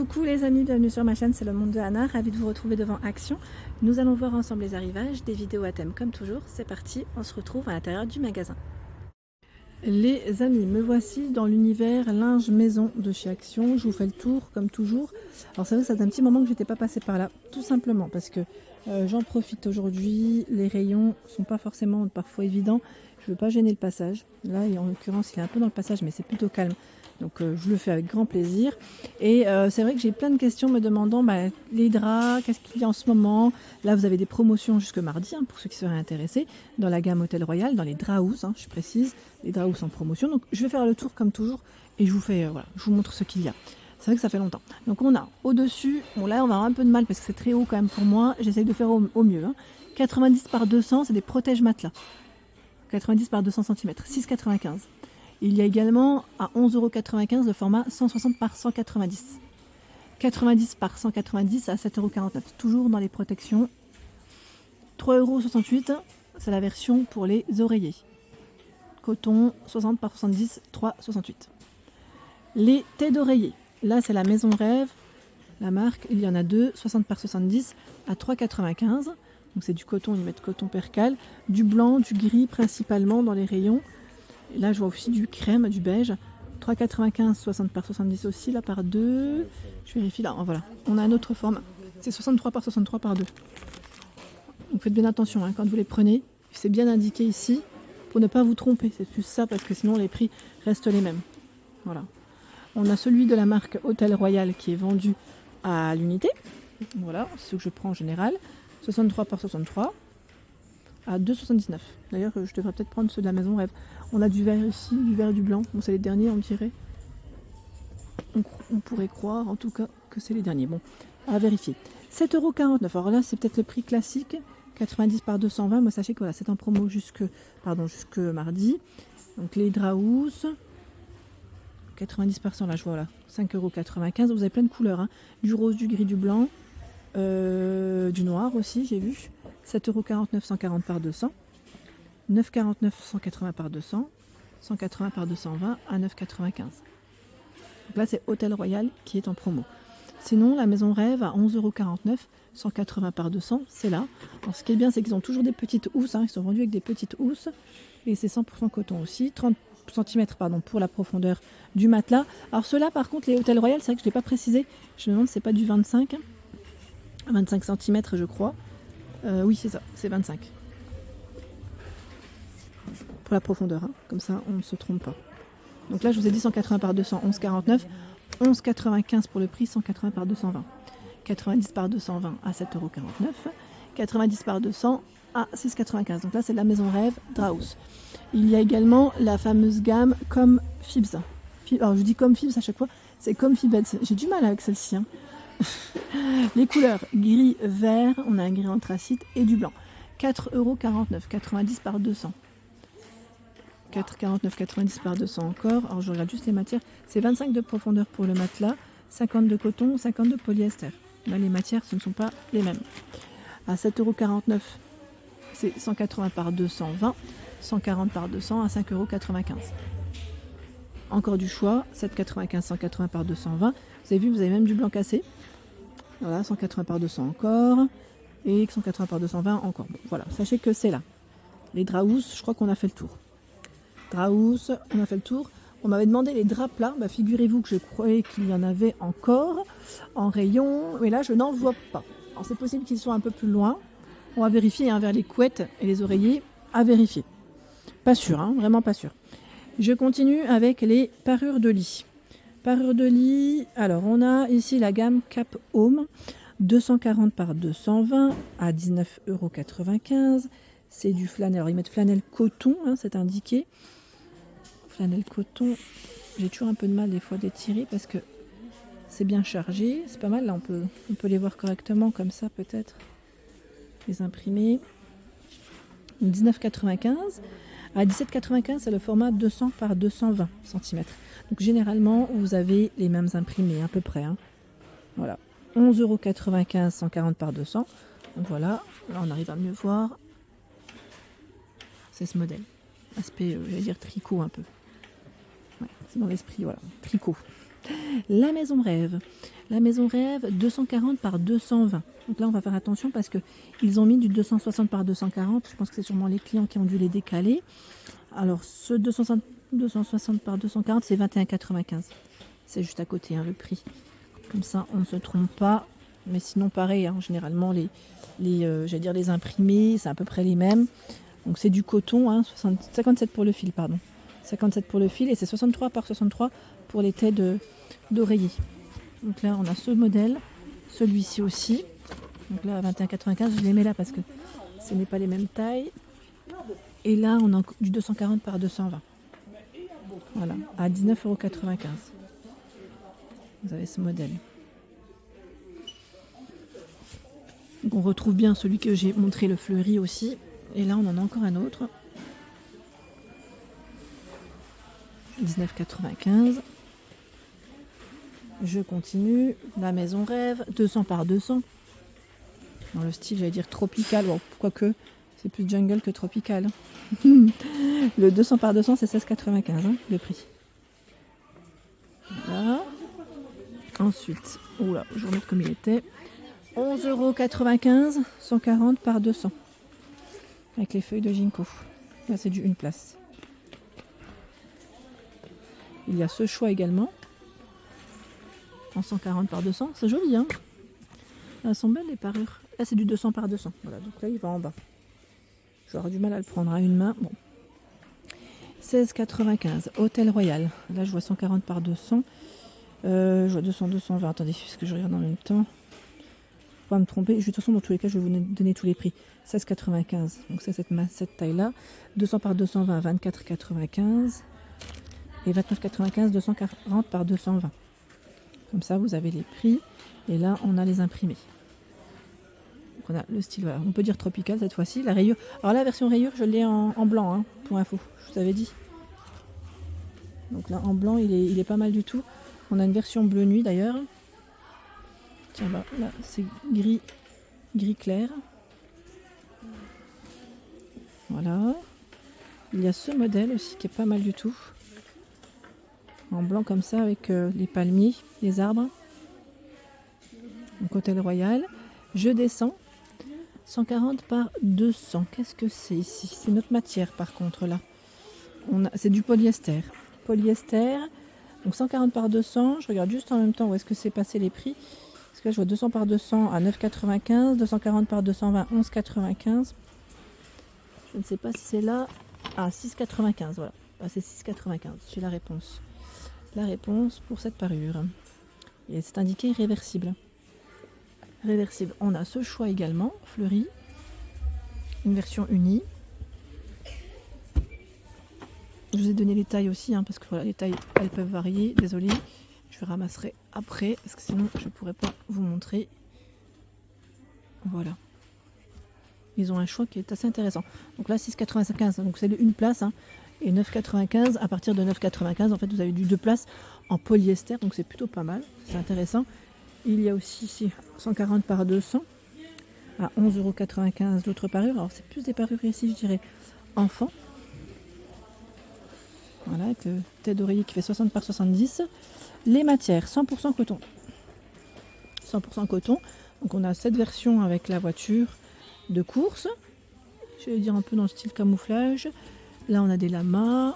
Coucou les amis, bienvenue sur ma chaîne, c'est le monde de Anna, ravie de vous retrouver devant Action. Nous allons voir ensemble les arrivages, des vidéos à thème comme toujours. C'est parti, on se retrouve à l'intérieur du magasin. Les amis, me voici dans l'univers linge maison de chez Action. Je vous fais le tour comme toujours. Alors c'est vrai que ça fait un petit moment que j'étais pas passée par là, tout simplement parce que j'en profite aujourd'hui. Les rayons sont pas forcément parfois évidents. Je veux pas gêner le passage. Là, en l'occurrence, il est un peu dans le passage, mais c'est plutôt calme. Donc je le fais avec grand plaisir. Et c'est vrai que j'ai plein de questions me demandant les draps, qu'est-ce qu'il y a en ce moment. Là, vous avez des promotions jusque mardi, pour ceux qui seraient intéressés, dans la gamme Hôtel Royal, dans les draps house, je précise, les draps house en promotion. Donc je vais faire le tour comme toujours et je vous fais, voilà, je vous montre ce qu'il y a. C'est vrai que ça fait longtemps. Donc on a au-dessus, bon là on va avoir un peu de mal parce que c'est très haut quand même pour moi. J'essaye de faire au mieux. 90 par 200, c'est des protège matelas. 90 par 200 cm, 6,95. Il y a également à 11,95 € le format 160 par 190. 90 par 190 à 7,49 €. Toujours dans les protections. 3,68 €, c'est la version pour les oreillers. Coton 60 par 70, 3,68 €. Les têtes d'oreiller. Là, c'est la Maison Rêve. La marque, il y en a deux, 60 par 70 à 3,95 €. Donc c'est du coton, ils mettent coton percale. Du blanc, du gris principalement dans les rayons. Et là, je vois aussi du crème, du beige. 3,95, 60 par 70 aussi, là par 2. Je vérifie là, voilà. On a un autre format. C'est 63 par 63 par 2. Donc faites bien attention quand vous les prenez. C'est bien indiqué ici pour ne pas vous tromper. C'est plus ça parce que sinon les prix restent les mêmes. Voilà. On a celui de la marque Hôtel Royal qui est vendu à l'unité. Voilà, c'est ce que je prends en général. 63 par 63 à 2,79 €. D'ailleurs, je devrais peut-être prendre ceux de la Maison Rêve. On a du vert ici, du vert et du blanc. Bon, c'est les derniers, on dirait. On pourrait croire, en tout cas, que c'est les derniers. Bon, à vérifier. 7,49 €. Alors là, c'est peut-être le prix classique. 90 par 220. Moi, sachez que voilà, c'est en promo jusque mardi. Donc, les draps 90 par 100, là, je vois là. 5,95 €. Vous avez plein de couleurs. Du rose, du gris, du blanc. Du noir aussi, j'ai vu. 7,49 €, 140 par 200. 9,49 €, 180 par 200. 180 par 220 à 9,95 €. Donc là, c'est Hôtel Royal qui est en promo. Sinon, la Maison Rêve à 11,49 €, 180 par 200, c'est là. Alors, ce qui est bien, c'est qu'ils ont toujours des petites housses. Ils sont vendus avec des petites housses. Et c'est 100% coton aussi. 30 cm pour la profondeur du matelas. Alors ceux-là, par contre, les Hôtel Royal, c'est vrai que je ne l'ai pas précisé. Je me demande si c'est pas du 25 cm, je crois. Oui, c'est ça, c'est 25. Pour la profondeur, comme ça, on ne se trompe pas. Donc là, je vous ai dit 180 par 200, 11,49 €. 11,95 € pour le prix, 180 par 220. 90 par 220 à 7,49 €. 90 par 200 à 6,95 €. Donc là, c'est de la Maison Rêve Draus. Il y a également la fameuse gamme Comme Fibs. Alors, je dis Comme Fibs à chaque fois, c'est Comme Fibs. J'ai du mal avec celle-ci. Les couleurs gris, vert, on a un gris anthracite et du blanc. 4,49 €, 90 par 200. 4,49, 90 par 200 encore. Alors je regarde juste les matières. C'est 25 de profondeur pour le matelas, 50 de coton, 50 de polyester. Là, les matières, ce ne sont pas les mêmes. À 7,49 €, c'est 180 par 220. 140 par 200 à 5,95 €. Encore du choix, 7,95, 180 par 220. Vous avez vu, vous avez même du blanc cassé. Voilà, 180 par 200 encore. Et 180 par 220 encore. Bon, voilà, sachez que c'est là. Les draps housses, je crois qu'on a fait le tour. Draps housses, on a fait le tour. On m'avait demandé les draps plats. Figurez-vous que je croyais qu'il y en avait encore en rayon. Mais là, je n'en vois pas. Alors, c'est possible qu'ils soient un peu plus loin. On va vérifier vers les couettes et les oreillers. À vérifier. Pas sûr, vraiment pas sûr. Je continue avec les parures de lit. Parure de lit, alors on a ici la gamme Cap Home, 240 par 220 à 19,95 €. C'est du flanelle, alors ils mettent flanelle coton, c'est indiqué. Flanelle coton, j'ai toujours un peu de mal des fois d'étirer parce que c'est bien chargé. C'est pas mal, là on peut les voir correctement comme ça peut-être. Les imprimer. 19,95 €. À 17,95 €, c'est le format 200 par 220 cm. Donc généralement, vous avez les mêmes imprimés à peu près. Voilà. 11,95 €, 140 par 200. Donc voilà, là on arrive à mieux voir. C'est ce modèle. Aspect, j'allais dire tricot un peu. Ouais, c'est dans l'esprit, voilà. Tricot. La maison rêve. La maison rêve, 240 par 220. Donc là, on va faire attention parce qu'ils ont mis du 260 par 240. Je pense que c'est sûrement les clients qui ont dû les décaler. Alors, ce 260 par 240, c'est 21,95. C'est juste à côté, hein, le prix. Comme ça, on ne se trompe pas. Mais sinon, pareil, hein, généralement, les imprimés, c'est à peu près les mêmes. Donc, c'est du coton, hein, 57 pour le fil, pardon. 57 pour le fil et c'est 63 par 63 pour les têtes d'oreiller. Donc là, on a ce modèle, celui-ci aussi. Donc là, à 21,95, je les mets là parce que ce n'est pas les mêmes tailles. Et là, on a du 240 par 220. Voilà, à 19,95 €. Vous avez ce modèle. Donc on retrouve bien celui que j'ai montré, le fleuri aussi. Et là, on en a encore un autre. 19,95. Je continue. La maison rêve, 200 par 200. Dans le style, j'allais dire tropical. Bon, quoique, c'est plus jungle que tropical. Le 200 par 200, c'est 16,95, hein, le prix. Voilà. Ensuite, oula, je vais remettre comme il était. 11,95 €, 140 par 200. Avec les feuilles de ginkgo. Là, c'est du une place. Il y a ce choix également. En 140 par 200. C'est joli, hein. Elles sont belles les parures. Là, c'est du 200 par 200. Voilà, donc là, il va en bas. J'aurai du mal à le prendre à une main. Bon. 16,95. Hôtel Royal. Là, je vois 140 par 200. Je vois 200, 220. Attendez, parce que je regarde en même temps. Faut pas me tromper. De toute façon, dans tous les cas, je vais vous donner tous les prix. 16,95. Donc, c'est cette taille-là. 200 par 220, 24,95. Et 29,95, 240 par 220. Comme ça, vous avez les prix. Et là, on a les imprimés. Donc, on a le style, voilà. On peut dire tropical cette fois-ci. La rayure. Alors, la version rayure, je l'ai en blanc, hein, pour info. Je vous avais dit. Donc là, en blanc, il est pas mal du tout. On a une version bleu nuit d'ailleurs. Tiens, là c'est gris clair. Voilà. Il y a ce modèle aussi qui est pas mal du tout. En blanc comme ça avec les palmiers, les arbres. Donc Hôtel Royal. Je descends. 140 par 200. Qu'est-ce que c'est ici? C'est notre matière par contre là. C'est du polyester. Polyester. Donc 140 par 200. Je regarde juste en même temps où est-ce que c'est passé les prix. Parce que là je vois 200 par 200 à 9,95. 240 par 220, 11,95. Je ne sais pas si c'est là. Ah, 6,95. Voilà. Ah, c'est 6,95. J'ai la réponse. La réponse pour cette parure. Et c'est indiqué réversible. Réversible. On a ce choix également, fleuri. Une version unie. Je vous ai donné les tailles aussi, hein, parce que voilà, les tailles, elles peuvent varier. Désolée, je ramasserai après, parce que sinon je ne pourrais pas vous montrer. Voilà. Ils ont un choix qui est assez intéressant. Donc là, 6,95, donc c'est une place, hein, et 9,95. À partir de 9,95, en fait, vous avez du 2 places en polyester, donc c'est plutôt pas mal. C'est intéressant. Il y a aussi ici 140 par 200 à 11,95 € d'autres parures. Alors c'est plus des parures ici, je dirais, enfants. Voilà, avec le tête d'oreiller qui fait 60 par 70. Les matières, 100% coton. 100% coton. Donc on a cette version avec la voiture de course. Je vais dire un peu dans le style camouflage. Là on a des lamas.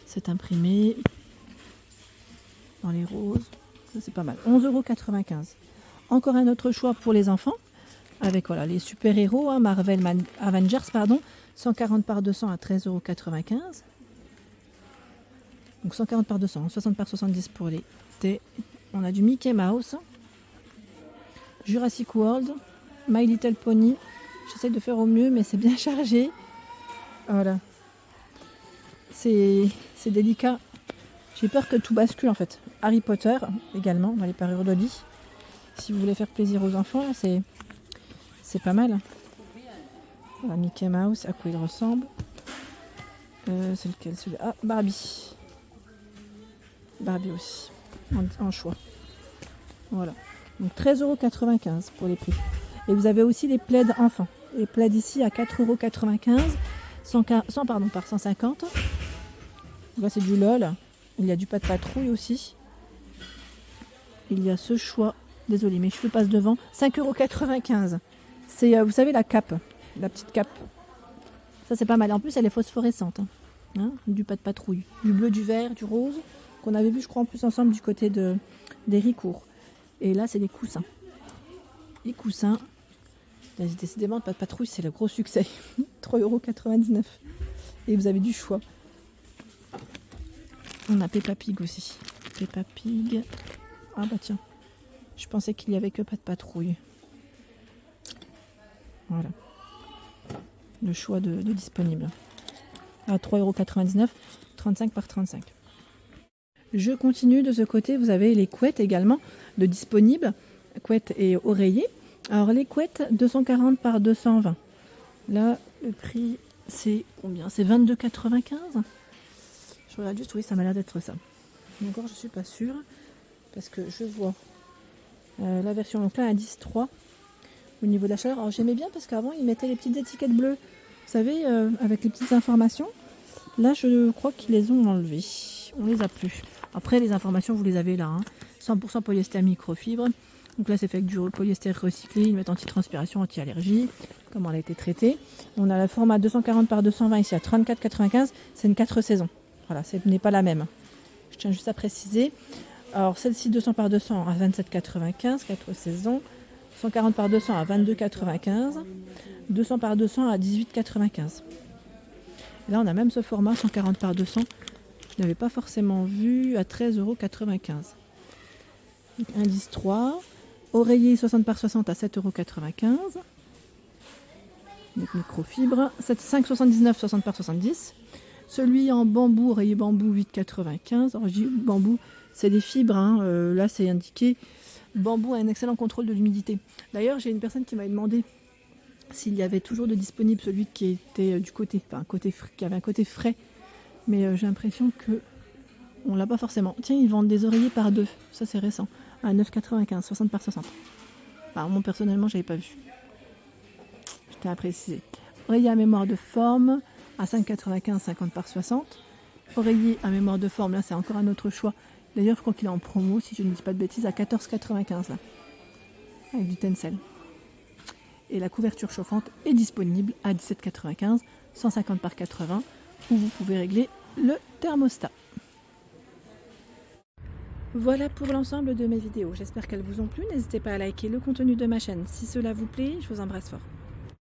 C'est imprimé. Dans les roses. Ça c'est pas mal. 11,95 €. Encore un autre choix pour les enfants. Avec voilà, les super-héros, hein, Marvel Avengers, pardon. 140 par 200 à 13,95 €. Donc 140 par 200, 60 par 70 pour les T. On a du Mickey Mouse, Jurassic World, My Little Pony. J'essaie de faire au mieux, mais c'est bien chargé. Voilà. C'est délicat. J'ai peur que tout bascule en fait. Harry Potter également, dans les parures d'Oli. Si vous voulez faire plaisir aux enfants, c'est pas mal. Voilà, Mickey Mouse, à quoi il ressemble. C'est lequel celui-là? Ah, Barbie. Barbie aussi, en choix. Voilà. Donc 13,95 € pour les prix. Et vous avez aussi les plaids enfants. Les plaids ici à 4,95 €, 100 par 150. Là c'est du LOL. Il y a du pas de patrouille aussi. il y a ce choix. Désolée, mes cheveux passent devant. 5,95 €. C'est, vous savez, la cape, la petite cape. Ça, c'est pas mal. En plus, elle est phosphorescente. Hein, du pas de patrouille. Du bleu, du vert, du rose. Qu'on avait vu, je crois, en plus ensemble du côté d'Héricourt. Et là, c'est les coussins. Les coussins. Décidément, pas de patrouille, c'est le gros succès. 3,99 €. Et vous avez du choix. On a Peppa Pig aussi. Peppa Pig. Ah bah tiens. Je pensais qu'il n'y avait que pas de patrouille. Voilà. Le choix de disponible. À 3,99 €, 35 par 35. Je continue de ce côté. Vous avez les couettes également de disponibles. Couettes et oreillers. Alors les couettes, 240 par 220. Là, le prix, c'est combien? C'est 22,95 €. Je regarde juste, oui, ça m'a l'air d'être ça. Mais encore, je ne suis pas sûre. Parce que je vois la version donc là, indice 3 au niveau de la chaleur. Alors j'aimais bien parce qu'avant, ils mettaient les petites étiquettes bleues. Vous savez, avec les petites informations. Là, je crois qu'ils les ont enlevées. On les a plus. Après, les informations, vous les avez là. Hein. 100% polyester microfibre. Donc là, c'est fait avec du polyester recyclé. Ils mettent anti-transpiration, anti-allergie. Comment elle a été traitée. On a le format 240 par 220 ici à 34,95 €. C'est une 4 saisons. Voilà, ce n'est pas la même. Je tiens juste à préciser. Alors, celle-ci, 200 par 200 à 27,95 €, 4 saisons. 140 par 200 à 22,95 €. 200 par 200 à 18,95 €. Là, on a même ce format 140 par 200. Je n'avais pas forcément vu à 13,95 €. Indice 3. Oreiller 60 par 60 à 7,95 €. Donc microfibre. 5,79 60 par 70. Celui en bambou, oreiller bambou 8,95 €. Alors je dis bambou, c'est des fibres. Hein. Là, c'est indiqué. Bambou a un excellent contrôle de l'humidité. D'ailleurs, j'ai une personne qui m'avait demandé s'il y avait toujours de disponible celui qui était du côté, enfin qui avait un côté frais. Mais j'ai l'impression que on l'a pas forcément. Tiens, ils vendent des oreillers par 2. Ça, c'est récent. À 9,95 60 par 60. Enfin, moi, personnellement, j'avais pas vu. Je tiens à préciser. Oreiller à mémoire de forme à 5,95 50 par 60. Oreiller à mémoire de forme, là, c'est encore un autre choix. D'ailleurs, je crois qu'il est en promo, si je ne dis pas de bêtises, à 14,95 là. Avec du tencel. Et la couverture chauffante est disponible à 17,95 150 par 80, où vous pouvez régler le thermostat. Voilà pour l'ensemble de mes vidéos. J'espère qu'elles vous ont plu. N'hésitez pas à liker le contenu de ma chaîne si cela vous plaît. Je vous embrasse fort.